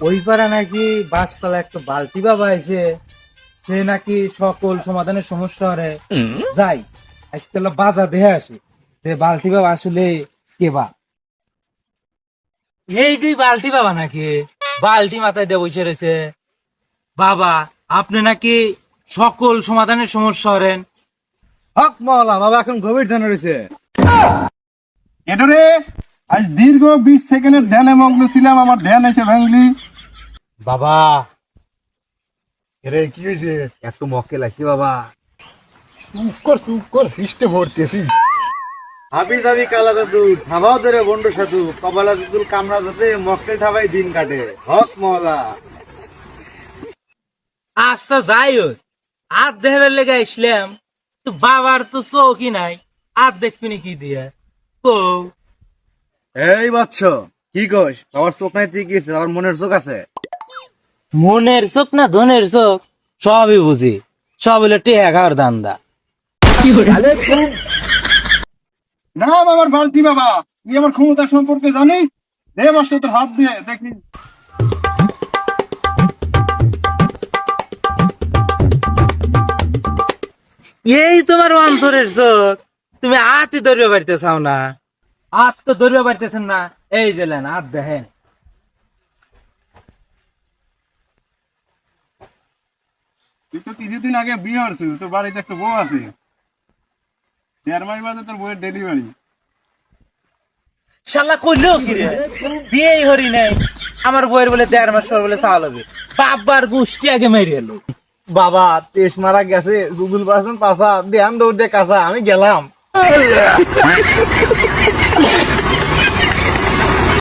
ওই পাড়া নাকি বাসতলা একটা বালতি বাবা এসে সে নাকি সকল সমাধানের সমস্যা হরে যাই আজকাল বাজার দেখে আসে যে বালতি বাবা আসলে কে বা এই দুই বালতি বাবা নাকি বালতি মাথায় দিয়ে বসে রয়েছে বাবা আপনি নাকি সকল সমাধানের সমস্যা হরেন। হক মহলা বাবা এখন গভীর ধ্যান রয়েছে। এটারে আজ দীর্ঘ 20 সেকেন্ডের ধ্যানে মগ্ন ছিলাম, আমার ধ্যান এসে ভাঙলি। বাবা এরে কি হয়েছে? একটু মক্কেল আছে বাবা। চুপ কর সিস্টেম ভরতেছি। হাবি যাবি কালা জাদু থাবাও ধরে বন্ড সাধু কপালা দুদুল কামড়া ধরে মক্কেল ঠাবাই দিন কাটে। হক মহলা আচ্ছা যাই হোক আর দেহের লেগে আসলাম তো বাবার তো চৌকি নাই আর দেখবি কি দিয়ে কো এই বাচ্চ কি কস? বাবার চোখ নাই তুই কি আমার মনের চোখ আছে। মনের চোখ না ধনের চোখ সবই বুঝি, সব হলো টেহা খাওয়ার দান্দা। না আমার বালতি বাবা, তুই আমার ক্ষমতা সম্পর্কে জানি? দে মাস্টার তোর হাত দিয়ে দেখি। এই তোমার অন্তরের চোখ, তুমি আতি ধরিয়ে বাড়িতে চাও না, আত তো ধরিয়ে বাড়িতেছেন না, এই যে লেন আত দেখেন। তুই তো কিছুদিন আগে বিয়ে হচ্ছিস, তোর বাড়িতে একটা বউ আছে, 1.5 মাস বাদে তোর বউয়ের ডেলিভারি। শালা কইলো কি রে, বিয়েই হরি নাই, আমার বইয়ের বলে 1.5 মাস পর বলে চাল হবে, বাবার গোষ্ঠী আগে মেরে এলো। বাবা তেজ মারা গেছে, জুদুল পারছেন পাশা ধ্যান দৌড় দিয়ে কাঁচা, আমি গেলাম।